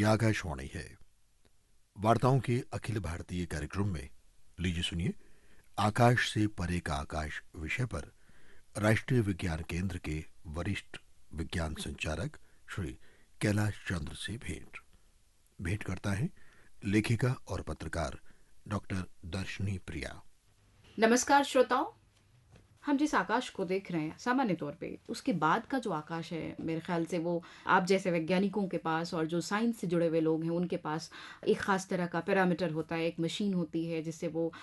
आकाशवाणी है। वार्ताओं के अखिल भारतीय कार्यक्रम में लीजिए सुनिए आकाश से परे का आकाश विषय पर राष्ट्रीय विज्ञान केंद्र के वरिष्ठ विज्ञान संचालक श्री कैलाश चंद्र से भेंट करता है लेखिका और पत्रकार डॉक्टर दर्शनी प्रिया। नमस्कार श्रोताओं। हम जिस आकाश को देख रहे हैं सामान्य तौर पे उसके बाद का जो आकाश है, मेरे ख्याल से वो आप जैसे वैज्ञानिकों के पास और जो साइंस से जुड़े हुए लोग हैं उनके पास एक खास तरह का पैरामीटर होता है, एक मशीन होती है जिससे वो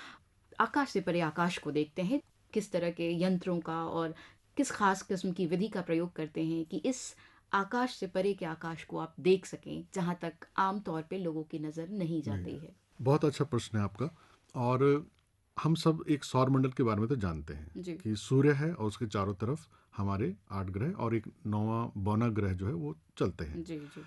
आकाश से परे आकाश को देखते हैं। किस तरह के यंत्रों का और किस खास किस्म की विधि का प्रयोग करते हैं कि इस आकाश से परे के आकाश को आप देख सकें जहां तक आम तौर पे लोगों की नज़र नहीं जाती है। बहुत अच्छा प्रश्न है आपका। और हम सब एक सौर मंडल के बारे में तो जानते हैं जी कि सूर्य है और उसके चारों तरफ हमारे 8 ग्रह और एक 9वां बौना ग्रह जो है वो चलते हैं। जी जी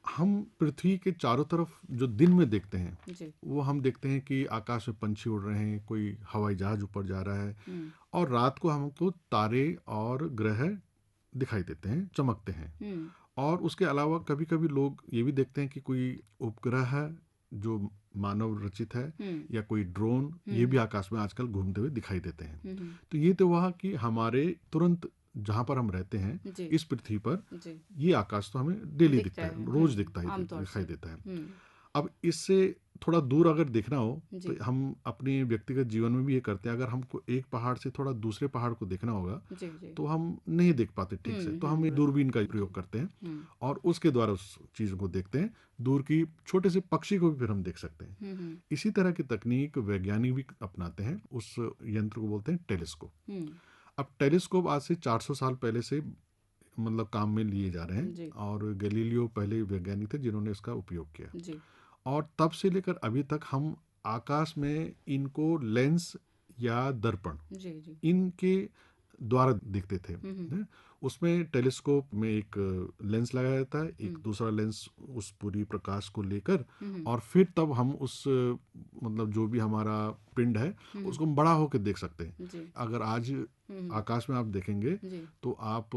हम पृथ्वी के चारों तरफ जो दिन में देखते हैं जी। वो हम देखते हैं कि आकाश में पंछी उड़ रहे हैं, कोई हवाई जहाज ऊपर जा रहा है, हम्म और रात को हमको तारे और ग्रह दिखाई देते हैं, चमकते हैं। हम्म और उसके अलावा कभी कभी लोग ये भी देखते हैं कि कोई उपग्रह है जो मानव रचित है, हम्म या कोई ड्रोन, ये भी आकाश में आजकल घूमते हुए दिखाई देते हैं। हम्म तो ये तो वह कि हमारे तुरंत जहाँ पर हम रहते हैं जी इस पृथ्वी पर जी। ये आकाश तो हमें डेली दिखता दिखता है, है रोज दिखता आमतौर दिखाई से। देता है। हम्म अब इससे थोड़ा दूर अगर देखना हो जी तो हम अपने व्यक्तिगत जीवन में भी ये करते हैं। अगर हमको एक पहाड़ से थोड़ा दूसरे पहाड़ को देखना होगा जी जी। तो हम नहीं देख पाते ठीक से, तो हम एक दूरबीन का प्रयोग करते हैं हम्म और उसके द्वारा उस चीज को देखते हैं। दूर की छोटे से पक्षी को भी फिर हम देख सकते हैं। हम्म इसी तरह की तकनीक वैज्ञानिक भी अपनाते हैं। उस यंत्र को बोलते हैं टेलीस्कोप। हम्म अब टेलीस्कोप आज से 400 साल पहले से मतलब काम में लिए जा रहे हैं, जी और गैलीलियो पहले वैज्ञानिक थे जिन्होंने इसका उपयोग किया। जी और तब से लेकर अभी तक हम आकाश में इनको लेंस या दर्पण जी जी। इनके द्वारा दिखते थे। हम्म हैं? उसमें टेलीस्कोप में एक लेंस लगाया जाता है, एक हम्म दूसरा लेंस उस पूरी प्रकाश को लेकर, हम्म और फिर तब हम उस मतलब जो भी हमारा पिंड है उसको हम बड़ा होकर देख सकते हैं। जी अगर आज हम्म आकाश में आप देखेंगे जी तो आप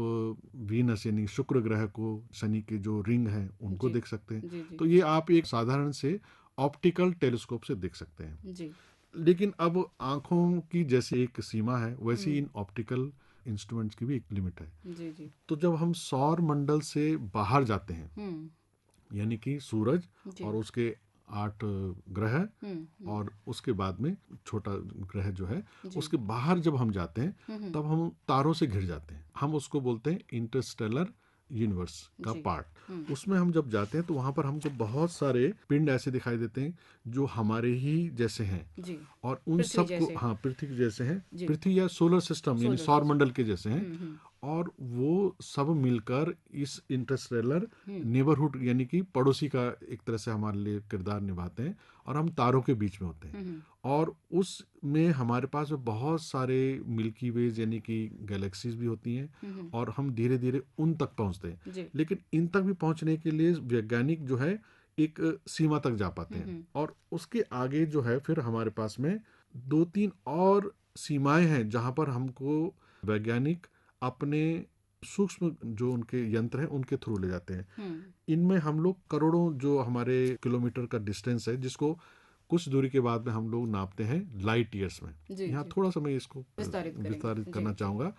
वीनस यानी शुक्र ग्रह को, शनि के जो रिंग हैं उनको जी देख सकते हैं। जी जी तो ये आप एक साधारण से ऑप्टिकल टेलीस्कोप से देख सकते हैं। जी। लेकिन अब आंखों की जैसे एक सीमा है वैसे ही हम्म इन ऑप्टिकल इंस्ट्रूमेंट्स की भी एक लिमिट है। जी जी। तो जब हम सौर मंडल से बाहर जाते हैं, हम्म यानी कि सूरज जी और उसके 8 ग्रह, हम्म। और उसके बाद में छोटा ग्रह जो है, जी उसके बाहर जब हम जाते हैं हम्म तब हम तारों से घिर जाते हैं। हम उसको बोलते हैं इंटरस्टेलर यूनिवर्स का जी पार्ट। उसमें हम जब जाते हैं तो वहां पर हमको बहुत सारे पिंड ऐसे दिखाई देते हैं जो हमारे ही जैसे हैं, जी। और उन पृथ्वी सब को, जैसे। हाँ, पृथ्वी जैसे हैं, जी। पृथ्वी या सोलर सिस्टम यानी सोलर सौर सिस्टम। मंडल के जैसे हैं। हम्म। और वो सब मिलकर इस इंटरस्टेलर हम्म नेबरहुड यानी कि पड़ोसी का एक तरह से हमारे लिए किरदार निभाते हैं, और हम तारों के बीच में होते हैं। हम्म और उसमें हमारे पास बहुत सारे मिल्की वेज यानी कि गैलेक्सीज भी होती हैं, हम्म और हम धीरे धीरे उन तक पहुंचते हैं। जी लेकिन इन तक भी पहुंचने के लिए वैज्ञानिक जो है एक सीमा तक जा पाते हैं, हम्म और उसके आगे जो है फिर हमारे पास में 2-3 और सीमाएं हैं जहां पर हमको वैज्ञानिक अपने सूक्ष्म जो उनके यंत्र हैं उनके थ्रू ले जाते हैं। हम्म इनमें हम लोग करोड़ों जो हमारे किलोमीटर का डिस्टेंस है, जिसको कुछ दूरी के बाद में हम लोग नापते हैं लाइट ईयर्स में। जी यहाँ जी। थोड़ा सा मैं इसको विस्तारित करेंगे। विस्तारित जी करना जी। चाहूँगा।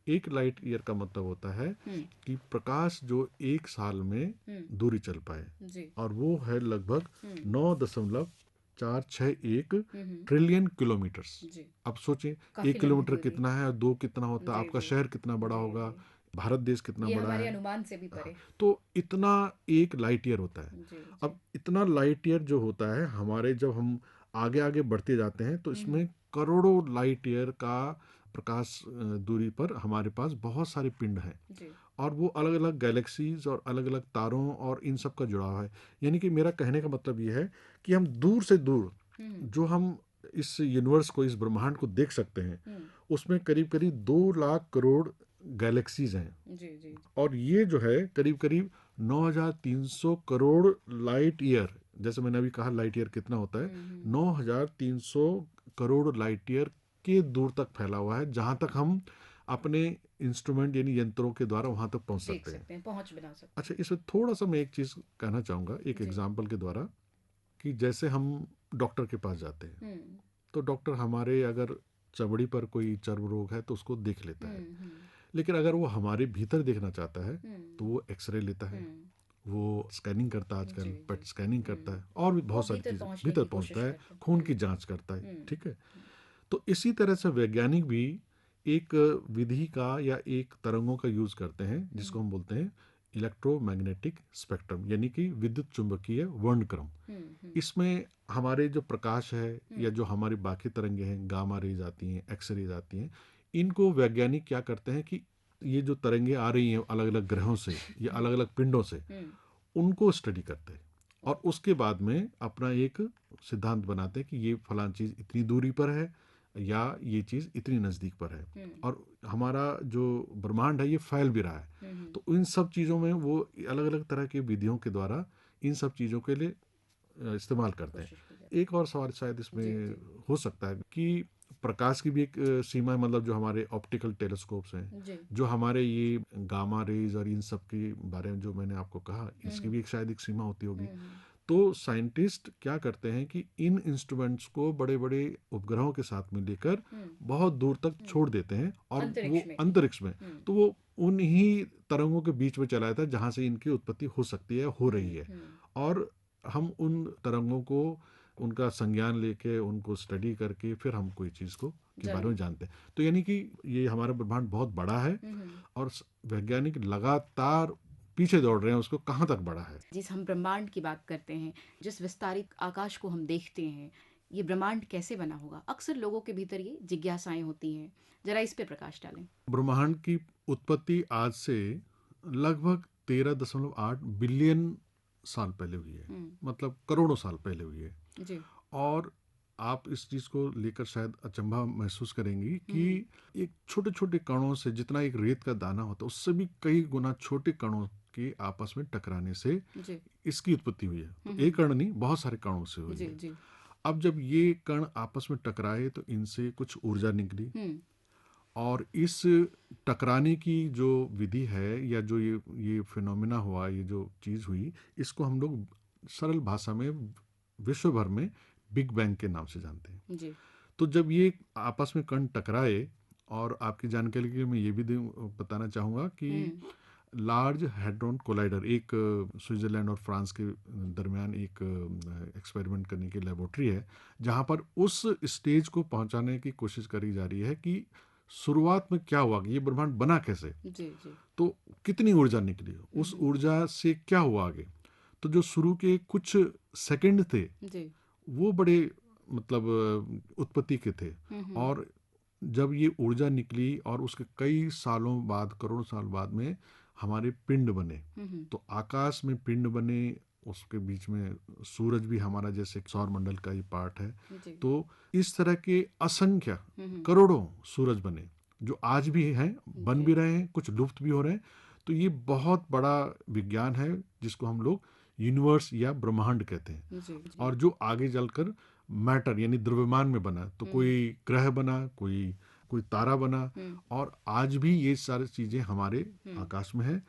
एक लाइट ईयर का मतलब होता है हम्म कि प्रकाश जो एक साल में दूरी चल पाए, जी और वो है लगभग 9.461 हम्म ट्रिलियन किलोमीटर्स। जी। अब सोचें, काफी एक लंबी किलोमीटर दूरी। कितना है और दो कितना होता है, जी आपका जी शहर कितना बड़ा जी होगा, जी। भारत देश कितना ये बड़ा हमारे है। अनुमान से भी हाँ, परे। तो इतना एक लाइट ईयर होता है। जी जी। अब इतना लाइट ईयर जो होता है हमारे, जब हम आगे आगे बढ़ते जाते हैं तो इसमें करोड़ों लाइट ईयर का प्रकाश दूरी पर हमारे पास बहुत सारे पिंड हैं, जी और वो अलग अलग गैलेक्सीज और अलग अलग तारों और इन सब का जुड़ाव है। यानी कि मेरा कहने का मतलब ये है कि हम दूर से दूर जो हम इस यूनिवर्स को, इस ब्रह्मांड को देख सकते हैं, उसमें करीब करीब 2 लाख करोड़ गैलेक्सीज हैं। जी जी। और ये जो है करीब करीब 9,300 करोड़ लाइट ईयर, जैसे मैंने अभी कहा लाइट ईयर कितना होता है, 9,300 करोड़ लाइट ईयर के दूर तक फैला हुआ है, जहां तक हम अपने इंस्ट्रूमेंट यानी यंत्रों के द्वारा वहां तक पहुंच देख सकते हैं। सकते हैं, पहुंच बना सकते अच्छा, इसमें थोड़ा सा मैं एक चीज कहना चाहूंगा एक जी। एग्जाम्पल के द्वारा, कि जैसे हम डॉक्टर के पास जाते हैं, हैं। हम्म तो डॉक्टर हमारे अगर चमड़ी पर कोई चर्म रोग है तो उसको देख लेता है, हम्म लेकिन अगर वो हमारे भीतर देखना चाहता है तो हम्म वो एक्सरे लेता है, हम्म वो स्कैनिंग करता है, जी आजकल जी पेट स्कैनिंग करता हम्म है, और भी वो बहुत सारी भीतर चीज़ें पहुंचने भीतर की पहुंचता कोशिश है, करते हैं। खून की जांच करता है, हम्म ठीक है। तो इसी तरह से वैज्ञानिक भी एक विधि का या एक तरंगों का यूज करते हैं जिसको हम बोलते हैं इलेक्ट्रोमैग्नेटिक स्पेक्ट्रम, यानी कि विद्युत चुंबकीय वर्णक्रम। इसमें हमारे जो प्रकाश है या जो हमारी बाकी तरंगे हैं, गामा रेज आती हैं, एक्स रेज आती हैं, इनको वैज्ञानिक क्या करते हैं कि ये जो तरंगे आ रही हैं अलग अलग ग्रहों से या अलग अलग पिंडों से, हम्म उनको स्टडी करते हैं और उसके बाद में अपना एक सिद्धांत बनाते हैं कि ये फलां चीज़ इतनी दूरी पर है या ये चीज़ इतनी नज़दीक पर है, और हमारा जो ब्रह्मांड है ये फैल भी रहा है। तो इन सब चीज़ों में वो अलग अलग तरह की विधियों के द्वारा इन सब चीज़ों के लिए इस्तेमाल करते हैं। कोशिश की जाती एक और सवाल शायद जी इसमें जी हो सकता है कि प्रकाश की भी एक सीमा है, मतलब जो हमारे ऑप्टिकल टेलीस्कोप्स हैं, जी जो हमारे ये गामा रेज और इन सब के बारे में जो मैंने आपको कहा, इसकी भी एक शायद एक सीमा होती होगी। तो साइंटिस्ट क्या करते हैं कि इन इंस्ट्रूमेंट्स को बड़े बड़े उपग्रहों के साथ में लेकर बहुत दूर तक छोड़ देते हैं, और वो अंतरिक्ष में अंतरिक्ष में, तो वो उन्हीं तरंगों के बीच में चला जाता है जहां से इनकी उत्पत्ति हो सकती है, हो रही है, और हम उन तरंगों को उनका संज्ञान लेके उनको स्टडी करके फिर हम कोई चीज़ को के बारे में जानते हैं। तो यानी कि ये हमारा ब्रह्मांड बहुत बड़ा है और वैज्ञानिक लगातार पीछे दौड़ रहे हैं उसको कहाँ तक बड़ा है। जिस हम ब्रह्मांड की बात करते हैं, जिस विस्तारित आकाश को हम देखते हैं, ये ब्रह्मांड कैसे बना होगा? अक्सर लोगों के भीतर ये जिज्ञासाएं होती हैं। जरा इस पे प्रकाश डालें। ब्रह्मांड की उत्पत्ति आज से लगभग 13.8 बिलियन साल पहले हुई है, मतलब करोड़ों साल पहले हुई है। जी और आप इस चीज़ को लेकर शायद अचंभा महसूस करेंगी कि एक छोटे छोटे कणों से, जितना एक रेत का दाना होता है उससे भी कई गुना छोटे कणों के आपस में टकराने से जी इसकी उत्पत्ति हुई है। तो एक कण नहीं, बहुत सारे कणों से हुई जी है। जी अब जब ये कण आपस में टकराए तो इनसे कुछ ऊर्जा निकली, और इस टकराने की जो विधि है या जो ये फिनोमिना हुआ, ये जो चीज़ हुई, इसको हम लोग सरल भाषा में विश्व भर में बिग बैंग के नाम से जानते हैं। जी तो जब ये आपस में कण टकराए, और आपकी जानकारी के लिए मैं ये भी बताना चाहूँगा कि लार्ज हैड्रॉन कोलाइडर एक स्विट्जरलैंड और फ्रांस के दरमियान एक एक्सपेरिमेंट करने की लेबोरेटरी है, जहाँ पर उस स्टेज को पहुँचाने की कोशिश करी जा रही है कि शुरुआत में क्या हुआ, कि ये ब्रह्मांड बना कैसे, जी जी तो कितनी ऊर्जा निकली, उस ऊर्जा से क्या हुआ आगे। तो जो शुरू के कुछ सेकंड थे जी वो बड़े मतलब उत्पत्ति के थे, और जब ये ऊर्जा निकली और उसके कई सालों बाद, करोड़ों साल बाद में हमारे पिंड बने, तो आकाश में पिंड बने, उसके बीच में सूरज भी हमारा जैसे सौर मंडल का ही पार्ट है। जी तो इस तरह के असंख्य करोड़ों सूरज बने जो आज भी हैं, बन भी रहे हैं, कुछ लुप्त भी हो रहे हैं। तो ये बहुत बड़ा विज्ञान है जिसको हम लोग यूनिवर्स या ब्रह्मांड कहते हैं, जी जी और जो आगे चलकर मैटर यानी द्रव्यमान में बना, तो कोई ग्रह बना, कोई कोई तारा बना, और आज भी ये सारी चीजें हमारे आकाश में है।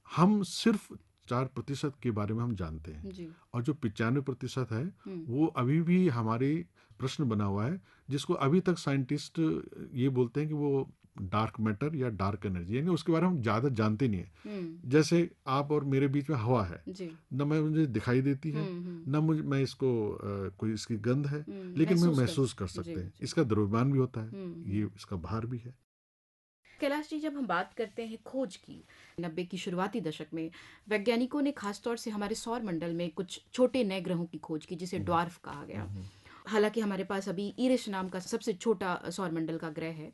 हम सिर्फ 4% के बारे में हम जानते हैं, जी और जो 95% है वो अभी भी हमारे प्रश्न बना हुआ है, जिसको अभी तक साइंटिस्ट ये बोलते हैं कि वो डार्क मैटर या डार्क एनर्जी, यानी उसके बारे में हम ज़्यादा जानते नहीं है। जैसे आप और मेरे बीच में हवा है, जी न मैं मुझे दिखाई देती है, न मुझे मैं इसको कोई इसकी गंध है, लेकिन मैं महसूस कर सकते हैं। इसका द्रव्यमान भी होता है, ये इसका भार भी है। कैलाश जी, जब हम बात करते हैं खोज की, 90 की शुरुआती दशक में वैज्ञानिकों ने खासतौर से हमारे सौर मंडल में कुछ छोटे नए ग्रहों की खोज की जिसे ड्वार्फ कहा गया। हालांकि हमारे पास अभी ईरिस नाम का सबसे छोटा सौर मंडल का ग्रह है।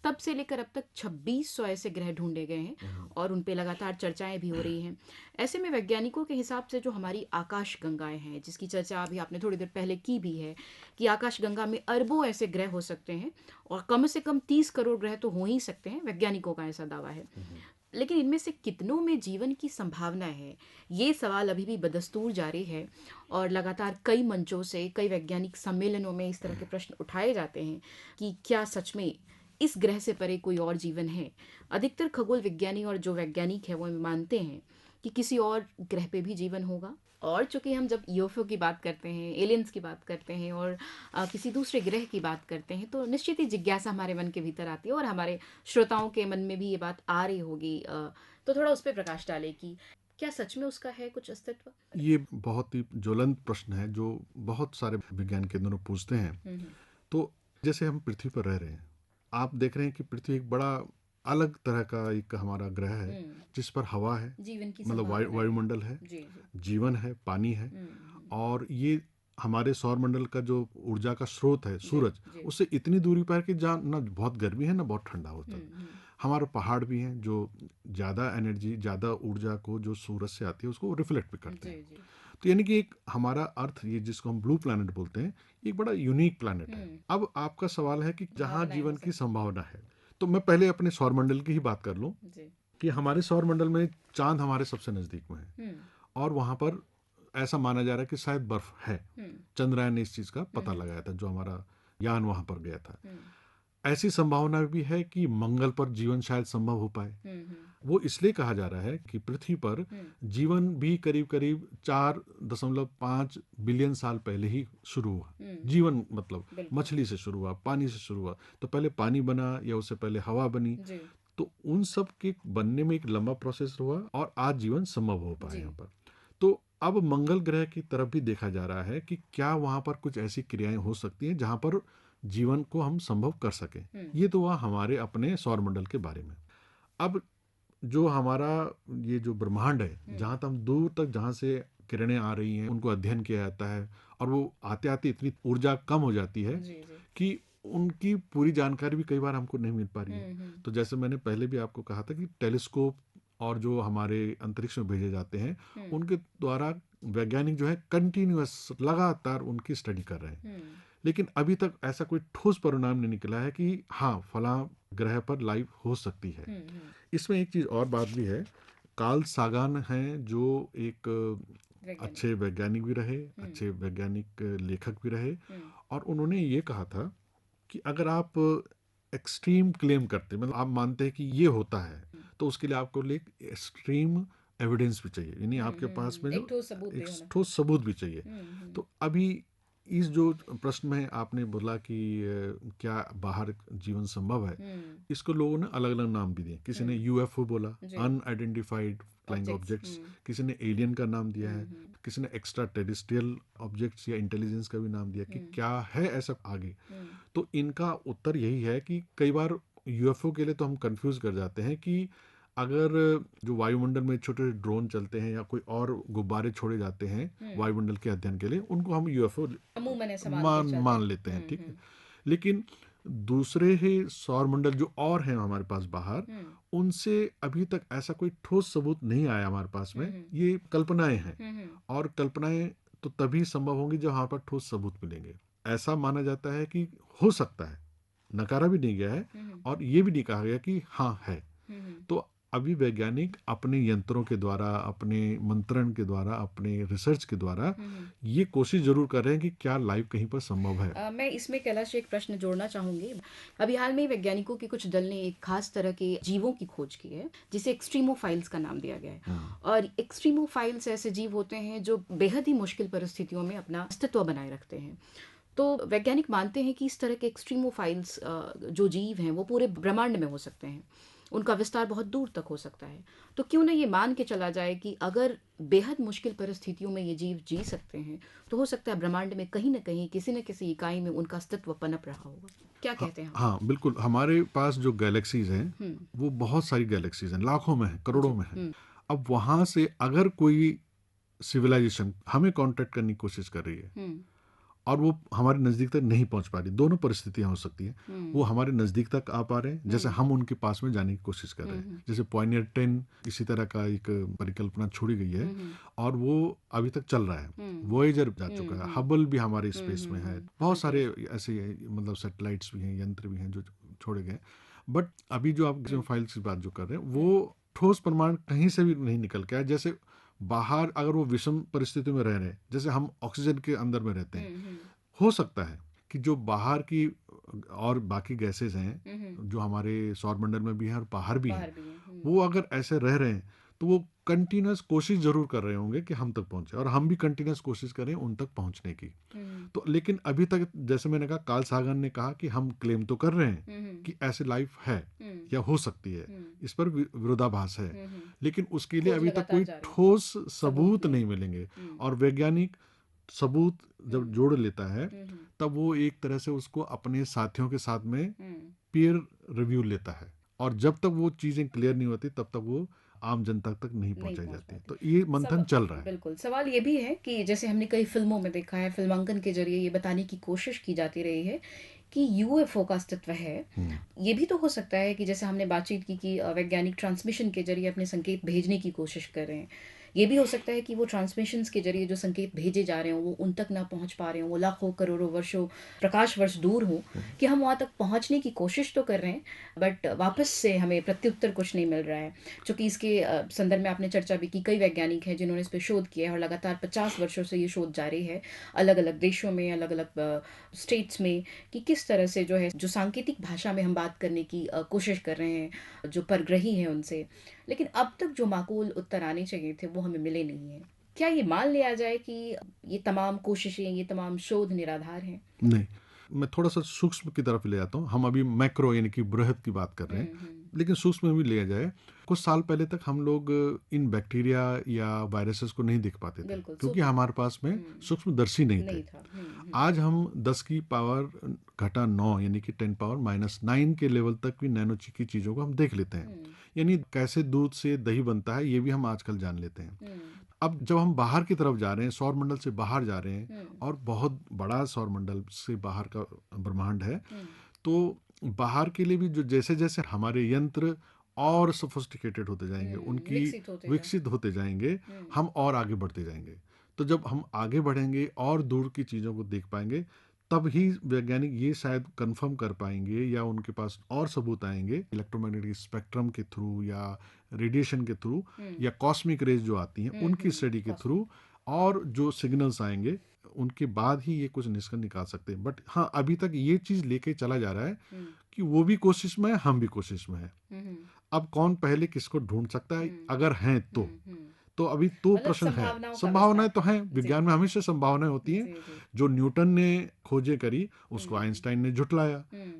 तब से लेकर अब तक 2600 ऐसे ग्रह ढूंढे गए हैं और उन पे लगातार चर्चाएं भी हो रही हैं। ऐसे में वैज्ञानिकों के हिसाब से जो हमारी आकाश गंगाएं हैं, जिसकी चर्चा अभी आपने थोड़ी देर पहले की भी है, कि आकाश गंगा में अरबों ऐसे ग्रह हो सकते हैं और कम से कम 30 करोड़ ग्रह तो हो ही सकते हैं, वैज्ञानिकों का ऐसा दावा है। लेकिन इनमें से कितनों में जीवन की संभावना है, ये सवाल अभी भी बदस्तूर जारी है और लगातार कई मंचों से, कई वैज्ञानिक सम्मेलनों में इस तरह के प्रश्न उठाए जाते हैं कि क्या सच में इस ग्रह से परे कोई और जीवन है। अधिकतर खगोल विज्ञानी और जो वैज्ञानिक है वो मानते हैं कि किसी और ग्रह पे भी जीवन होगा। और चूंकि हम जब यूएफओ की बात करते हैं, एलियंस की बात करते हैं और किसी दूसरे ग्रह की बात करते हैं, तो निश्चित ही जिज्ञासा हमारे मन के भीतर आती है और हमारे श्रोताओं के मन में भी ये बात आ रही होगी। तो थोड़ा उस पर प्रकाश डाले कि क्या सच में उसका है कुछ अस्तित्व। ये बहुत ही ज्वलंत प्रश्न है जो बहुत सारे विज्ञान केंद्रों पूछते हैं। तो जैसे हम पृथ्वी पर रह रहे हैं, आप देख रहे हैं कि पृथ्वी एक बड़ा अलग तरह का एक हमारा ग्रह है जिस पर हवा है, जीवन की मतलब संभावना है। वायुमंडल है, जी जी। जीवन है, पानी है। और ये हमारे सौर मंडल का जो ऊर्जा का स्रोत है सूरज, जी। उससे इतनी दूरी पर है कि जहाँ ना बहुत गर्मी है ना बहुत ठंडा होता है। हमारे पहाड़ भी हैं जो ज़्यादा एनर्जी, ज़्यादा ऊर्जा को जो सूरज से आती है उसको रिफ्लेक्ट भी करते जी हैं। जी। तो यानी कि एक हमारा अर्थ, ये जिसको हम ब्लू प्लैनेट बोलते हैं, एक बड़ा यूनिक प्लैनेट है। अब आपका सवाल है कि जहाँ भावनाएं हो जीवन की सकती संभावना है, तो मैं पहले अपने सौर मंडल की ही बात कर लूँ जी। कि हमारे सौर मंडल में चांद हमारे सबसे नज़दीक में है और वहाँ पर ऐसा माना जा रहा है कि शायद बर्फ है। चंद्रयान ने इस चीज़ का पता लगाया था, जो हमारा यान वहाँ पर गया था। ऐसी संभावना भी है कि मंगल पर जीवन शायद संभव हो पाए। वो इसलिए कहा जा रहा है कि पृथ्वी पर जीवन भी करीब करीब 4.5 बिलियन साल पहले ही शुरू हुआ। जीवन मतलब मछली से शुरू हुआ, पानी से शुरू हुआ, तो पहले पानी बना या उससे पहले हवा बनी। तो उन सब के बनने में एक लंबा प्रोसेस हुआ और आज जीवन संभव हो पाया यहाँ पर। तो अब मंगल ग्रह की तरफ भी देखा जा रहा है कि क्या वहाँ पर कुछ ऐसी क्रियाएं हो सकती हैं जहाँ पर जीवन को हम संभव कर सकें। ये तो हुआ हमारे अपने सौर मंडल के बारे में। अब जो हमारा ये जो ब्रह्मांड है, जहाँ तक हम दूर तक जहाँ से किरणें आ रही हैं उनको अध्ययन किया जाता है और वो आते आते इतनी ऊर्जा कम हो जाती है कि उनकी पूरी जानकारी भी कई बार हमको नहीं मिल पा रही है। तो जैसे मैंने पहले भी आपको कहा था कि टेलीस्कोप और जो हमारे अंतरिक्ष में भेजे जाते हैं उनके द्वारा वैज्ञानिक जो है कंटिन्यूअस लगातार उनकी स्टडी कर रहे हैं, लेकिन अभी तक ऐसा कोई ठोस परिणाम नहीं निकला है कि हाँ फला ग्रह पर लाइफ हो सकती है। इसमें एक चीज और बात भी है, कार्ल सागान हैं जो एक अच्छे वैज्ञानिक भी रहे, अच्छे वैज्ञानिक लेखक भी रहे, और उन्होंने ये कहा था कि अगर आप एक्सट्रीम क्लेम करते, मतलब आप मानते हैं कि ये होता है, तो उसके लिए आपको एक्सट्रीम एविडेंस भी चाहिए, यानी आपके पास में जो एक ठोस सबूत भी चाहिए। तो अभी इस जो प्रश्न में आपने बोला कि क्या बाहर जीवन संभव है, इसको लोगों ने अलग अलग नाम भी दिए। किसी ने यूएफओ बोला, अनआइडेंटिफाइड फ्लाइंग ऑब्जेक्ट्स, किसी ने एलियन का नाम दिया है, किसी ने एक्स्ट्रा टेरेस्ट्रियल ऑब्जेक्ट्स या इंटेलिजेंस का भी नाम दिया कि क्या है ऐसा आगे। तो इनका उत्तर यही है कि कई बार यूएफओ के लिए तो हम कंफ्यूज कर जाते हैं कि अगर जो वायुमंडल में छोटे छोटे ड्रोन चलते हैं या कोई और गुब्बारे छोड़े जाते हैं वायुमंडल के अध्ययन के लिए, उनको हम यूएफओ मान लेते हैं, ठीक है। लेकिन दूसरे ही सौर मंडल जो और हैं हमारे पास बाहर, उनसे अभी तक ऐसा कोई ठोस सबूत नहीं आया हमारे पास में। ये कल्पनाएं हैं और कल्पनाएं तो तभी संभव होंगी जब हमारे पास ठोस सबूत मिलेंगे। ऐसा माना जाता है कि हो सकता है, नकारा भी नहीं गया है और ये भी नहीं कहा गया कि हाँ है। तो अभी वैज्ञानिक अपने यंत्रों के द्वारा, अपने मंत्रण के द्वारा, अपने रिसर्च के द्वारा ये कोशिश जरूर कर रहे हैं कि क्या लाइफ कहीं पर संभव है। मैं इसमें कैलाश एक प्रश्न जोड़ना चाहूंगी। अभी हाल में वैज्ञानिकों के कुछ दल ने एक खास तरह के जीवों की खोज की है जिसे एक्सट्रीमोफाइल्स का नाम दिया गया है। और एक्सट्रीमोफाइल्स ऐसे जीव होते हैं जो बेहद ही मुश्किल परिस्थितियों में अपना अस्तित्व बनाए रखते हैं। तो वैज्ञानिक मानते हैं कि इस तरह के एक्सट्रीमोफाइल्स जो जीव हैं वो पूरे ब्रह्मांड में हो सकते हैं, उनका विस्तार बहुत दूर तक हो सकता है। तो क्यों ना ये मान के चला जाए कि अगर बेहद मुश्किल परिस्थितियों में ये जीव जी सकते हैं तो हो सकता है ब्रह्मांड में कहीं ना कहीं किसी न किसी इकाई में उनका अस्तित्व पनप रहा होगा। क्या कहते हैं? हाँ बिल्कुल, हमारे पास जो गैलेक्सीज हैं वो बहुत सारी गैलेक्सीज हैं, लाखों में है, करोड़ों में है। अब वहां से अगर कोई सिविलाइजेशन हमें कांटेक्ट करने की कोशिश कर रही है और वो हमारे नज़दीक तक नहीं पहुंच पा रही, दोनों परिस्थितियां हो सकती हैं। वो हमारे नज़दीक तक आ पा रहे हैं जैसे हम उनके पास में जाने की कोशिश कर रहे हैं। जैसे पॉइनियर 10 इसी तरह का एक परिकल्पना छोड़ी गई है और वो अभी तक चल रहा है। वोएजर जा चुका है, हबल भी हमारे स्पेस में है, बहुत सारे ऐसे मतलब सैटेलाइट्स भी हैं, यंत्र भी हैं जो छोड़े गए। बट अभी जो आप फाइल्स की बात जो कर रहे हैं वो ठोस प्रमाण कहीं से भी नहीं निकल के आया। जैसे बाहर अगर वो विषम परिस्थितियों में रह रहे हैं, जैसे हम ऑक्सीजन के अंदर में रहते हैं, हो सकता है कि जो बाहर की और बाकी गैसेज हैं जो हमारे सौरमंडल में भी हैं और बाहर भी हैं, बाहर भी है। वो अगर ऐसे रह रहे हैं तो वो कंटिन्यूस कोशिश जरूर कर रहे होंगे कि हम तक पहुंचे, और हम भी कंटिन्यूस कोशिश करें उन तक पहुंचने की। तो लेकिन अभी तक जैसे मैंने कहा, कार्ल सागन ने कहा कि हम क्लेम तो कर रहे हैं कि ऐसी लाइफ है या हो सकती है, इस पर विरोधाभास है, लेकिन उसके लिए खोज अभी तक लगातार कोई जारी है। ठोस सबूत सबूत नहीं। नहीं मिलेंगे। और वैज्ञानिक सबूत जब जोड़ लेता है हम्म, तब वो एक तरह से उसको अपने साथियों के साथ में हम्म, पीयर रिव्यू लेता है, और जब तक वो चीजें क्लियर नहीं होती तब तक वो आम जनता तक नहीं नहीं पहुंचाई पहुंच जाती। पाती। तो ये मंथन चल रहा है। बिल्कुल, सवाल ये भी है कि जैसे हमने कई फिल्मों में देखा है, फिल्मांकन के जरिए ये बताने की कोशिश की जाती रही है कि यूएफओ का अस्तित्व है। ये भी तो हो सकता है कि जैसे हमने बातचीत की कि वैज्ञानिक ट्रांसमिशन के जरिए अपने संकेत भेजने की कोशिश कर रहे हैं। ये भी हो सकता है कि वो ट्रांसमिशंस के जरिए जो संकेत भेजे जा रहे हों वो उन तक ना पहुंच पा रहे हों, वो लाखों करोड़ों वर्षों प्रकाश वर्ष दूर हों, कि हम वहाँ तक पहुंचने की कोशिश तो कर रहे हैं बट वापस से हमें प्रत्युत्तर कुछ नहीं मिल रहा है। चूँकि इसके संदर्भ में आपने चर्चा भी की, कई वैज्ञानिक हैं जिन्होंने इस पे शोध किया है और लगातार 50 वर्षों से ये शोध जारी है, अलग-अलग देशों में, अलग-अलग स्टेट्स में, कि किस तरह से जो है, जो सांकेतिक भाषा में हम बात करने की कोशिश कर रहे हैं, जो परग्रही हैं उनसे। लेकिन अब तक जो माकूल उत्तर आने चाहिए थे, वो हमें मिले नहीं हैं। क्या ये मान लिया जाए कि ये तमाम कोशिशें, ये तमाम शोध निराधार हैं? नहीं, मैं थोड़ा सा सूक्ष्म की तरफ ले जाता हूँ। हम अभी मैक्रो यानी कि बृहद की बात कर रहे हैं, लेकिन सूक्ष्म में भी लिया जाए, कुछ साल पहले तक हम लोग इन बैक्टीरिया या वायरसेस को नहीं देख पाते थे, बिल्कुल, क्योंकि सूक्ष्म हमारे पास में सूक्ष्मदर्शी नहीं थे। नहीं था। आज हम 10 की पावर घटा 9 यानी कि 10 पावर माइनस 9 के लेवल तक भी नैनो की चीज़ों को हम देख लेते हैं। यानी कैसे दूध से दही बनता है ये भी हम आजकल जान लेते हैं। अब जब हम बाहर की तरफ जा रहे हैं, सौरमंडल से बाहर जा रहे हैं, और बहुत बड़ा सौरमंडल से बाहर का ब्रह्मांड है, तो बाहर के लिए भी जो जैसे जैसे हमारे यंत्र और सोफिस्टिकेटेड होते जाएंगे, उनकी विकसित होते जाएंगे, हम और आगे बढ़ते जाएंगे। तो जब हम आगे बढ़ेंगे और दूर की चीज़ों को देख पाएंगे, तब ही वैज्ञानिक ये शायद कंफर्म कर पाएंगे या उनके पास और सबूत आएंगे इलेक्ट्रोमैग्नेटिक स्पेक्ट्रम के थ्रू या रेडिएशन के थ्रू या कॉस्मिक रेज जो आती हैं उनकी स्टडी के थ्रू, और जो सिग्नल्स आएंगे उनके बाद ही ये कुछ निष्कर्ष निकाल सकते हैं। बट हाँ, अभी तक ये चीज़ लेके चला जा रहा है कि वो भी कोशिश में है, हम भी कोशिश में है। अब कौन पहले किसको ढूंढ सकता है, अगर हैं तो अभी तो मतलब प्रश्न है। संभावनाओं का संभावनाएं विस्तार। तो हैं, विज्ञान में हमेशा संभावनाएं होती हैं। जी, जी। जो न्यूटन ने खोजें करी उसको आइंस्टाइन ने झुटलाया,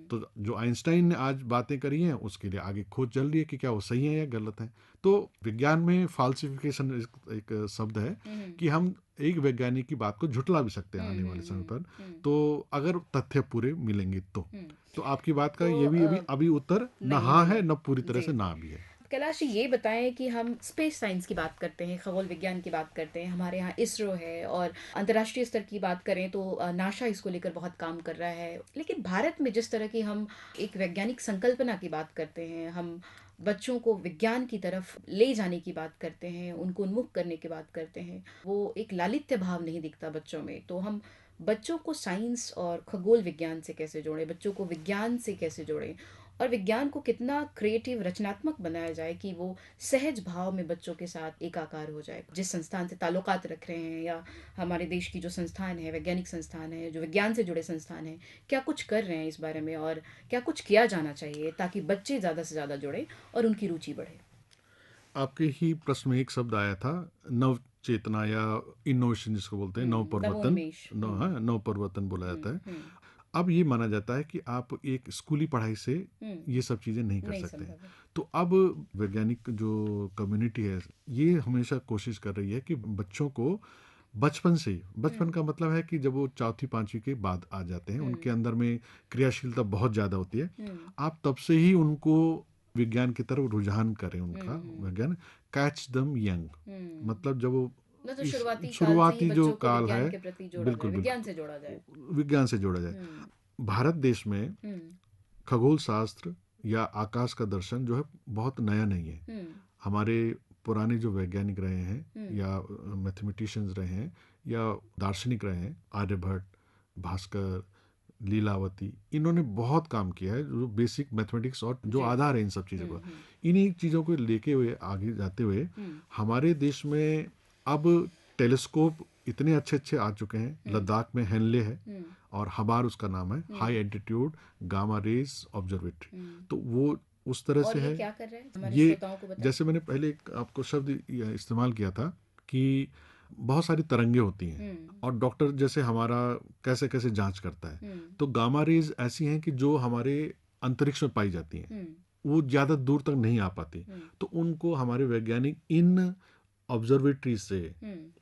तो जो आइंस्टाइन ने आज बातें करी हैं उसके लिए आगे खोज चल रही है कि क्या वो सही है या गलत है। तो विज्ञान में फाल्सिफिकेशन एक शब्द है कि हम एक वैज्ञानिक की बात को झुटला भी सकते हैं आने वाले समय पर, तो अगर तथ्य पूरे मिलेंगे तो आपकी बात का तो ये भी अभी उत्तर न नहीं हाँ मिला। है न पूरी तरह जी। से ना भी है। कैलाश जी, ये बताएं कि हम स्पेस साइंस की बात करते हैं, खगोल विज्ञान की बात करते हैं, हमारे यहाँ इसरो है, और अंतर्राष्ट्रीय स्तर की बात करें तो नासा इसको लेकर बहुत काम कर रहा है। लेकिन भारत में जिस तरह की हम एक वैज्ञानिक संकल्पना की बात करते हैं, हम बच्चों को विज्ञान की तरफ ले जाने की बात करते हैं, उनको उन्मुख करने की बात करते हैं, वो एक लालित्य भाव नहीं दिखता बच्चों में। तो हम बच्चों को साइंस और खगोल विज्ञान से कैसे जोड़ें, बच्चों को विज्ञान से कैसे जोड़ें, और विज्ञान को कितना क्रिएटिव, रचनात्मक बनाया जाए कि वो सहज भाव में बच्चों के साथ एकाकार हो जाए। जिस संस्थान से ताल्लुकात रख रहे हैं, या हमारे देश की जो संस्थान है, वैज्ञानिक संस्थान है, जो विज्ञान से जुड़े संस्थान हैं, क्या कुछ कर रहे हैं इस बारे में, और क्या कुछ किया जाना चाहिए ताकि बच्चे ज़्यादा से ज़्यादा जुड़े और उनकी रुचि बढ़े? आपके ही प्रश्न में एक शब्द आया था, नव चेतना या इनोवेशन जिसको बोलते हैं, नव परिवर्तन। नवोन्मेष। हाँ, नव परिवर्तन बोला जाता है। अब ये माना जाता है कि आप एक स्कूली पढ़ाई से ये सब चीज़ें नहीं कर नहीं सकते। संभव है। तो अब वैज्ञानिक जो कम्युनिटी है ये हमेशा कोशिश कर रही है कि बच्चों को बचपन से ही, बचपन का मतलब है कि जब वो चौथी पांचवी के बाद आ जाते हैं, उनके अंदर में क्रियाशीलता बहुत ज़्यादा होती है, आप तब से ही उनको विज्ञान की तरफ रुझान करें उनका। विज्ञान कैच दम यंग, मतलब जब वो मतलब इस शुरुआती काल से ही शुरुआती जो बच्चों को काल विज्ञान है, के प्रति जोड़ा जाए, बिल्कुल विज्ञान बिल्कुल से जोड़ा जाए। विज्ञान से जोड़ा जाए। भारत देश में खगोल शास्त्र या आकाश का दर्शन जो है बहुत नया नहीं है। हमारे पुराने जो वैज्ञानिक रहे हैं या मैथमेटिशियंस रहे हैं या दार्शनिक रहे हैं, आर्यभट्ट, भास्कर, लीलावती, इन्होंने बहुत काम किया है जो बेसिक मैथमेटिक्स और जो आधार है इन सब चीज़ों का, इन्हीं चीज़ों को लेके हुए आगे जाते हुए हमारे देश में अब टेलीस्कोप इतने अच्छे अच्छे आ चुके हैं। लद्दाख में हेनले है और हबार उसका नाम है, high altitude gamma rays observatory. तो वो उस तरह और से ये है। क्या कर रहे हैं हमारे ये श्रोताओं को बताएं। जैसे मैंने पहले एक आपको शब्द इस्तेमाल किया था कि बहुत सारी तरंगे होती हैं और डॉक्टर जैसे हमारा कैसे कैसे जांच करता है, तो गामा रेज ऐसी हैं कि जो हमारे अंतरिक्ष में पाई जाती हैं, वो ज़्यादा दूर तक नहीं आ पाती, तो उनको हमारे वैज्ञानिक इन ऑब्जर्वेटरी से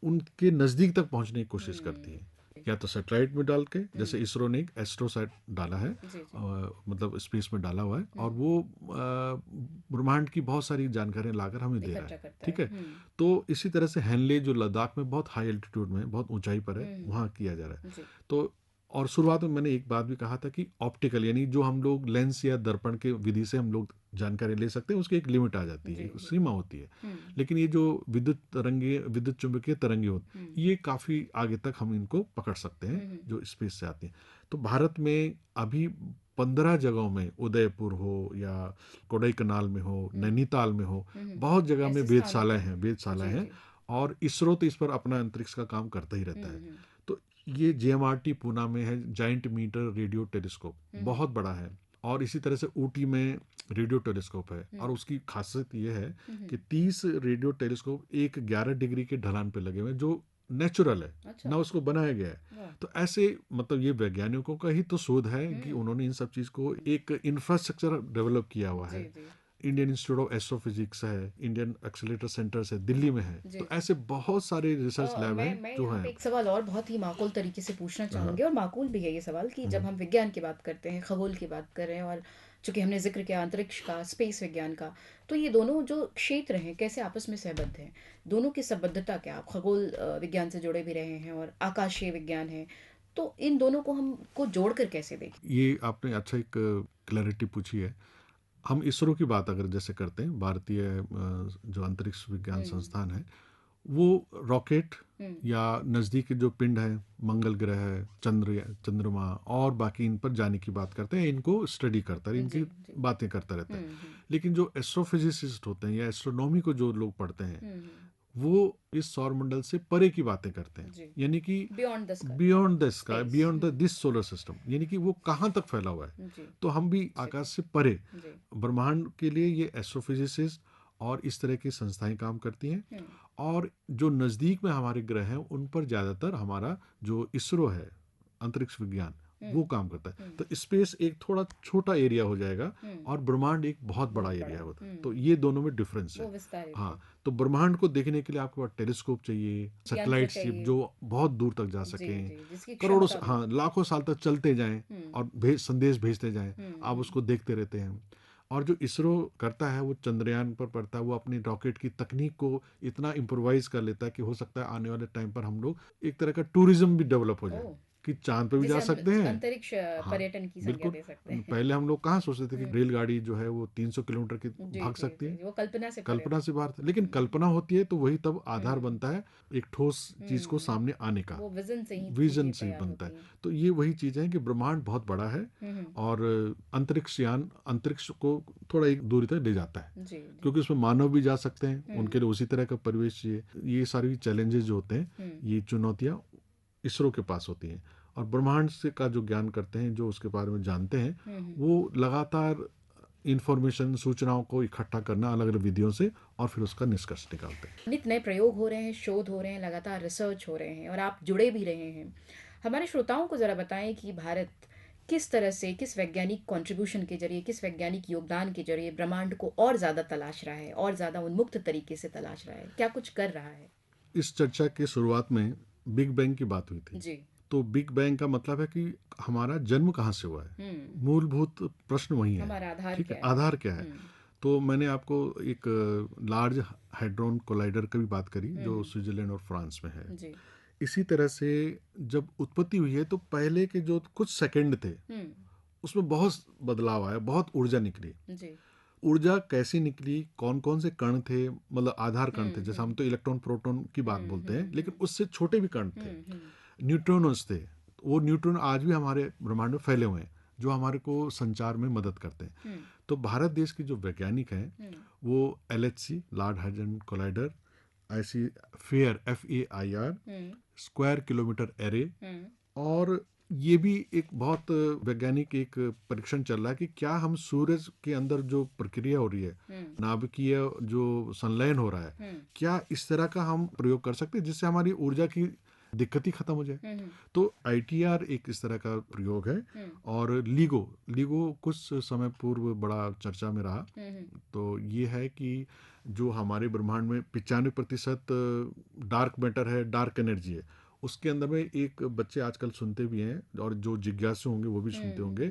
उनके नज़दीक तक पहुंचने की कोशिश करती हैं, या तो सैटेलाइट में डाल के, जैसे इसरो ने एक एस्ट्रोसैट डाला है, जी, जी। मतलब स्पेस में डाला हुआ है, और वो ब्रह्मांड की बहुत सारी जानकारियां लाकर हमें दे रहा इकट्ठा है। करता ठीक है। है, तो इसी तरह से हेनले जो लद्दाख में बहुत हाई एल्टीट्यूड में, बहुत ऊंचाई पर है, वहाँ किया जा रहा है। जी। तो और शुरुआत में मैंने एक बात भी कहा था कि ऑप्टिकल, यानी जो हम लोग लेंस या दर्पण के विधि से हम लोग जानकारी ले सकते हैं, उसकी एक लिमिट आ जाती है, जी, एक जी। सीमा होती है। लेकिन ये जो विद्युत तरंगे, विद्युत चुंबकीय तरंगे होती, ये काफ़ी आगे तक हम इनको पकड़ सकते हैं जो स्पेस से आती हैं। तो भारत में अभी 15 जगहों में, उदयपुर हो या कोडाईकनाल में हो, नैनीताल में हो, बहुत जगह में ऐसे स्थानों वेधशालाएं पे हैं, वेधशालाएं जी, हैं। जी। और इसरो तो इस पर अपना अंतरिक्ष का काम करता ही रहता है। तो ये जेएमआरटी पूना में है, जाइंट मीटर रेडियो टेलीस्कोप, बहुत बड़ा है। और इसी तरह से ऊटी में रेडियो टेलीस्कोप है, और उसकी खासियत ये है कि 30 रेडियो टेलीस्कोप एक 11 डिग्री के ढलान पे लगे हुए हैं, जो नेचुरल है, अच्छा। ना उसको बनाया गया है। वाह। तो ऐसे मतलब ये वैज्ञानिकों का ही तो शोध है कि उन्होंने इन सब चीज़ को एक इंफ्रास्ट्रक्चर डेवलप किया हुआ है। जी, जी। इंडियन इंस्टीट्यूट ऑफ एस्ट्रोफिजिक्स है, इंडियन एक्सेलेरेटर सेंटर्स है, दिल्ली में है। जी, तो जी। ऐसे बहुत सारे रिसर्च लैब हैं मैं जो यहाँ हैं। पे एक सवाल और बहुत ही माकूल तरीके से पूछना चाहूँगी, और माकूल भी है ये सवाल, कि जब हम विज्ञान की बात करते हैं, खगोल की बात कर रहे हैं, और चूंकि हमने जिक्र किया अंतरिक्ष का, स्पेस विज्ञान का, तो ये दोनों जो क्षेत्र हैं कैसे आपस में सहबद्ध हैं? दोनों की संबद्धता क्या? आप खगोल विज्ञान से जुड़े भी रहे हैं और आकाशीय विज्ञान है, तो इन दोनों को हमको जोड़कर कैसे देखें? ये आपने अच्छा एक क्लैरिटी पूछी है। हम इसरो की बात अगर जैसे करते हैं, भारतीय जो अंतरिक्ष विज्ञान संस्थान है, वो रॉकेट या नज़दीक जो पिंड है, मंगल ग्रह है, चंद्रमा और बाकी इन पर जाने की बात करते हैं, इनको स्टडी करता है, इनकी जी, जी। बातें करता रहता है। लेकिन जो एस्ट्रोफिजिसिस्ट होते हैं या एस्ट्रोनॉमी को जो लोग पढ़ते हैं, वो इस सौर मंडल से परे की बातें करते हैं, जी। यानी कि beyond the sky. Beyond the sky, Space। Beyond the this solar system, यानी कि वो कहाँ तक फैला हुआ है। जी, तो हम भी आकाश से परे, जी। ब्रह्मांड के लिए ये एस्ट्रोफिजिसिस्ट और इस तरह की संस्थाएं काम करती हैं। और जो नज़दीक में हमारे ग्रह हैं, उन पर ज़्यादातर हमारा जो इसरो है, अंतरिक्ष विज्ञान, वो काम करता है। तो स्पेस एक थोड़ा छोटा एरिया हो जाएगा और ब्रह्मांड एक बहुत बड़ा एरिया होता है। तो ये दोनों में डिफरेंस वो है। विस्तारित है। हाँ, तो ब्रह्मांड को देखने के लिए आपके पास टेलीस्कोप चाहिए, सैटेलाइट चाहिए। जो बहुत दूर तक जा जी, सकें, जी, जिसकी करोड़ों क्षमता भी। हाँ लाखों साल तक चलते जाएं और संदेश भेजते जाएं, आप उसको देखते रहते हैं। और जो इसरो करता है, वो चंद्रयान पर पड़ता है, वो अपनी रॉकेट की तकनीक को इतना इम्प्रोवाइज कर लेता है कि हो सकता है आने वाले टाइम पर हम लोग एक तरह का टूरिज्म भी डेवलप हो जाए, ओह! कि चांद पे भी जा जिसे सकते हैं। अंतरिक्ष हाँ, पर्यटन की संज्ञा बिल्कुल। दे सकते हैं। पहले हम लोग कहाँ सोचते थे कि रेलगाड़ी जो है वो 300 किलोमीटर की जी, भाग जी, सकती जी, है, वो कल्पना से परे कल्पना था। से बाहर था। लेकिन कल्पना होती है तो वही तब आधार बनता है एक ठोस चीज को सामने आने का, वो विजन से ही विजन चीजें से तैयार बनता होती है। हैं। तो ये वही चीज है कि ब्रह्मांड बहुत बड़ा है, और अंतरिक्ष यान अंतरिक्ष को थोड़ा एक दूरी तक ले जाता है, जी, जी। क्योंकि उसमें मानव भी जा सकते हैं, उनके लिए उसी तरह का परिवेश चाहिए। ये सारी चैलेंजेस जो होते हैं, ये चुनौतियां इसरो के पास होती हैं। और ब्रह्मांड से का जो ज्ञान करते हैं, जो उसके बारे में जानते हैं, वो लगातार इंफॉर्मेशन, सूचनाओं को इकट्ठा करना अलग अलग विधियों से, और फिर उसका निष्कर्ष निकालते हैं। नित नए प्रयोग हो रहे हैं, शोध हो रहे हैं, लगातार रिसर्च हो रहे हैं, और आप जुड़े भी रहे हैं। हमारे श्रोताओं को ज़रा बताएं कि भारत किस तरह से, किस वैज्ञानिक कंट्रीब्यूशन के जरिए, किस वैज्ञानिक योगदान के जरिए ब्रह्मांड को और ज़्यादा तलाश रहा है, और ज़्यादा उन्मुक्त तरीके से तलाश रहा है, क्या कुछ कर रहा है? इस चर्चा के शुरुआत में बिग बैंग की बात हुई थी। जी। तो बिग बैंग का मतलब है कि हमारा जन्म कहाँ से हुआ है, मूलभूत प्रश्न वही है। हमारा आधार ठीक क्या है, है? आधार क्या है। तो मैंने आपको एक लार्ज हाइड्रोन कोलाइडर की भी बात करी, जो स्विट्जरलैंड और फ्रांस में है। जी। इसी तरह से जब उत्पत्ति हुई है, तो पहले के जो कुछ सेकंड थे, उसमें बहुत बदलाव आया, बहुत ऊर्जा निकली। जी। ऊर्जा कैसी निकली, कौन कौन से कण थे, मतलब आधार कण थे, जैसे हम तो इलेक्ट्रॉन प्रोटॉन की बात बोलते हैं, लेकिन उससे छोटे भी कण थे, न्यूट्रॉन्स थे। वो न्यूट्रॉन आज भी हमारे ब्रह्मांड में फैले हुए हैं, जो हमारे को संचार में मदद करते हैं। तो भारत देश के जो वैज्ञानिक हैं, वो LHC, लार्ज हाइड्रोजन कोलाइडर, ऐसी fair FAIR square kilometre array. और ये भी एक बहुत वैज्ञानिक एक परीक्षण चल रहा है कि क्या हम सूरज के अंदर जो प्रक्रिया हो रही है, नाभिकीय जो संलयन हो रहा है, क्या इस तरह का हम प्रयोग कर सकते हैं जिससे हमारी ऊर्जा की दिक्कत ही खत्म हो जाए। तो ITR एक इस तरह का प्रयोग है। और लीगो कुछ समय पूर्व बड़ा चर्चा में रहा। तो ये है कि जो हमारे ब्रह्मांड में 95% डार्क मैटर है, डार्क एनर्जी है, उसके अंदर में एक बच्चे आजकल सुनते भी हैं और जो जिज्ञासु होंगे वो भी सुनते होंगे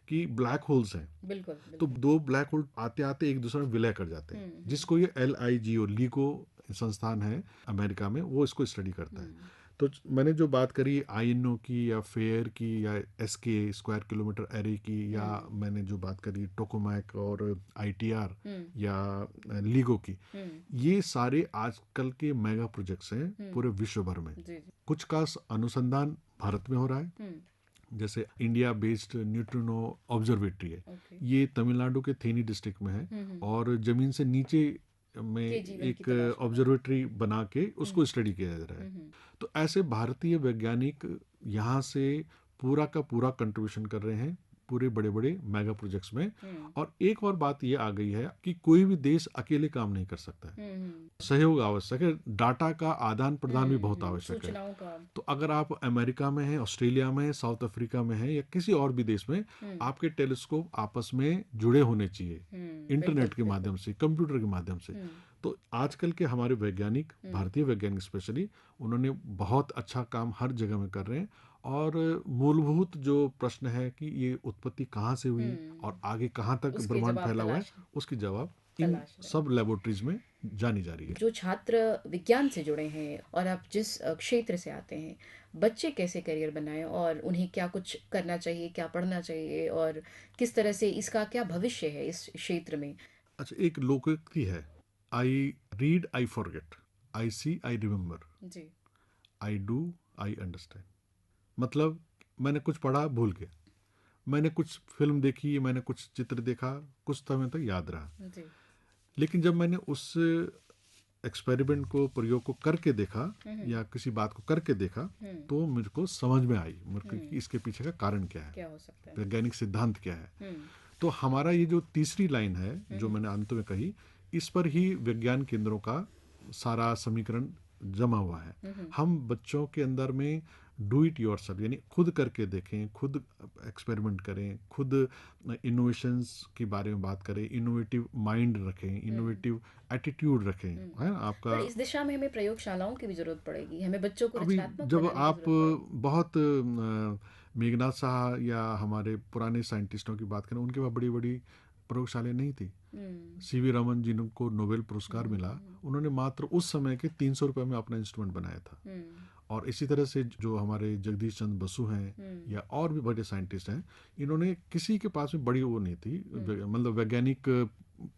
कि ब्लैक होल्स हैं। बिल्कुल तो बिल्कुल। दो ब्लैक होल आते आते एक दूसरे में विलय कर जाते हैं, जिसको ये LIGO लीगो संस्थान है अमेरिका में, वो इसको स्टडी करता है। तो मैंने जो बात करी INO की या फेयर की या SK स्क्वायर किलोमीटर एरे की, या मैंने जो बात करी टोकामेक और ITR या लीगो की, ये सारे आजकल के मेगा प्रोजेक्ट्स हैं पूरे विश्व भर में। कुछ का अनुसंधान भारत में हो रहा है, जैसे इंडिया बेस्ड न्यूट्रिनो ऑब्जर्वेटरी है, ये तमिलनाडु के थेनी डिस्ट्रिक्ट में है, और जमीन से नीचे में एक ऑब्जर्वेटरी बना के उसको स्टडी किया जा रहा है। तो ऐसे भारतीय वैज्ञानिक यहाँ से पूरा का पूरा कंट्रीब्यूशन कर रहे हैं पूरे बड़े बड़े मेगा प्रोजेक्ट्स में। और एक और बात ये आ गई है कि कोई भी देश अकेले काम नहीं कर सकता है, सहयोग आवश्यक है, डाटा का आदान प्रदान भी बहुत आवश्यक है। तो अगर आप अमेरिका में हैं, ऑस्ट्रेलिया में हैं, साउथ अफ्रीका में हैं, या किसी और भी देश में, आपके टेलीस्कोप आपस में जुड़े होने चाहिए इंटरनेट के माध्यम से, कंप्यूटर के माध्यम से। तो आजकल के हमारे वैज्ञानिक, भारतीय वैज्ञानिक स्पेशली, उन्होंने बहुत अच्छा काम हर जगह में कर रहे हैं। और मूलभूत जो प्रश्न है कि ये उत्पत्ति कहाँ से हुई और आगे कहाँ तक ब्रह्मांड फैला हुआ है, उसकी जवाब इन सब लेबोरेटरीज में जानी जा रही है। जो छात्र विज्ञान से जुड़े हैं और आप जिस क्षेत्र से आते हैं, बच्चे कैसे करियर बनाएं और उन्हें क्या कुछ करना चाहिए, क्या पढ़ना चाहिए, और किस तरह से इसका क्या भविष्य है इस क्षेत्र में? अच्छा, एक लोकोक्ति है, I read I forget, I see I remember, जी। I do I understand. मतलब मैंने कुछ पढ़ा, भूल गया, मैंने कुछ फिल्म देखी, मैंने कुछ चित्र देखा, कुछ समय तक याद रहा, जी। लेकिन जब मैंने उस एक्सपेरिमेंट को, प्रयोग को करके देखा या किसी बात को करके देखा, तो मेरे को समझ में आई मेरे को कि इसके पीछे का कारण क्या है, क्या हो सकता है, वैज्ञानिक सिद्धांत क्या है। तो हमारा ये जो तीसरी लाइन है जो मैंने अंत में कही, इस पर ही विज्ञान केंद्रों का सारा समीकरण जमा हुआ है। हम बच्चों के अंदर में डू इट योरसेल्फ, यानी खुद करके देखें, खुद एक्सपेरिमेंट करें, खुद इनोवेशंस के बारे में बात करें, इनोवेटिव माइंड रखें, इनोवेटिव एटीट्यूड रखें, है ना आपका। पर इस दिशा में हमें प्रयोगशालाओं की भी जरूरत पड़ेगी, हमें बच्चों को अभी रचनात्मक जब बनाने की आप जरूरत पड़ेगी। बहुत मेघनाथ साहा या हमारे पुराने साइंटिस्टों की बात करें, उनके पास बड़ी बड़ी प्रयोगशालाएं नहीं थी। CV रमन जिनको नोबेल पुरस्कार मिला, उन्होंने मात्र उस समय के 300 रुपए में अपना इंस्ट्रूमेंट बनाया था। और इसी तरह से जो हमारे जगदीश चंद्र बसु हैं या और भी बड़े साइंटिस्ट हैं, इन्होंने किसी के पास में बड़ी वो नहीं थी, मतलब वैज्ञानिक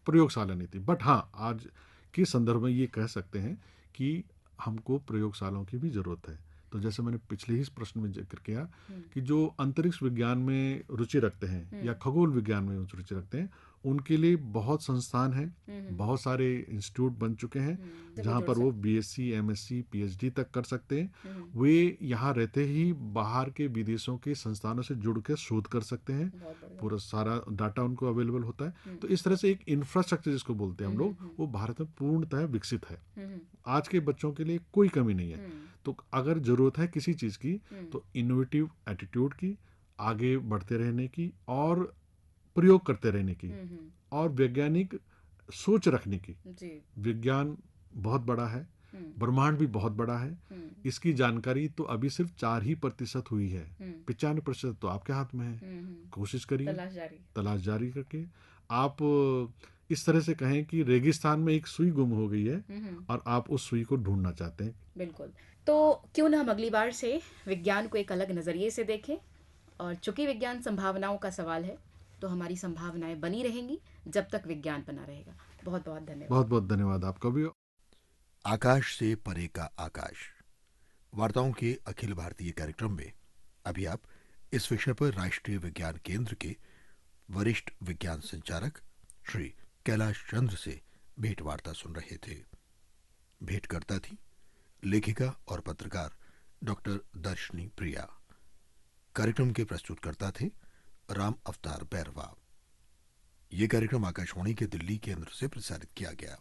प्रयोगशाला नहीं थी। बट हाँ, आज के संदर्भ में ये कह सकते हैं कि हमको प्रयोगशालाओं की भी जरूरत है। तो जैसे मैंने पिछले ही प्रश्न में जिक्र किया कि जो अंतरिक्ष विज्ञान में रुचि रखते हैं या खगोल विज्ञान में रुचि रखते हैं, उनके लिए बहुत संस्थान हैं, बहुत सारे इंस्टीट्यूट बन चुके हैं जहाँ पर वो BSc MSc PhD तक कर सकते हैं। वे यहाँ रहते ही बाहर के विदेशों के संस्थानों से जुड़ के शोध कर सकते हैं, पूरा सारा डाटा उनको अवेलेबल होता है। तो इस तरह से एक इंफ्रास्ट्रक्चर जिसको बोलते हैं हम लोग, वो भारत में पूर्णतः विकसित है। आज के बच्चों के लिए कोई कमी नहीं है। तो अगर जरूरत है किसी चीज़ की, तो इनोवेटिव एटीट्यूड की, आगे बढ़ते रहने की और प्रयोग करते रहने की, और वैज्ञानिक सोच रखने की। विज्ञान बहुत बड़ा है, ब्रह्मांड भी बहुत बड़ा है, इसकी जानकारी तो अभी सिर्फ 4% हुई है, 95% तो आपके हाथ में है। कोशिश करिए, तलाश जारी करके। आप इस तरह से कहें कि रेगिस्तान में एक सुई गुम हो गई है और आप उस सुई को ढूंढना चाहते हैं। बिल्कुल। तो क्यों ना हम अगली बार से विज्ञान को एक अलग नज़रिए से देखें, और चूंकि विज्ञान संभावनाओं का सवाल है, तो हमारी संभावनाएं बनी रहेंगी जब तक विज्ञान बना रहेगा। बहुत बहुत धन्यवाद। बहुत बहुत धन्यवाद आपका भी। आकाश से परे का आकाश वार्ताओं के अखिल भारतीय कार्यक्रम में अभी आप इस विषय पर राष्ट्रीय विज्ञान केंद्र के वरिष्ठ विज्ञान संचालक श्री कैलाश चंद्र से भेंट वार्ता सुन रहे थे। भेंटकर्ता थी लेखिका और पत्रकार डॉक्टर दर्शनी प्रिया। कार्यक्रम के प्रस्तुतकर्ता थे राम अवतार बैरवा। ये कार्यक्रम आकाशवाणी के दिल्ली केंद्र से प्रसारित किया गया।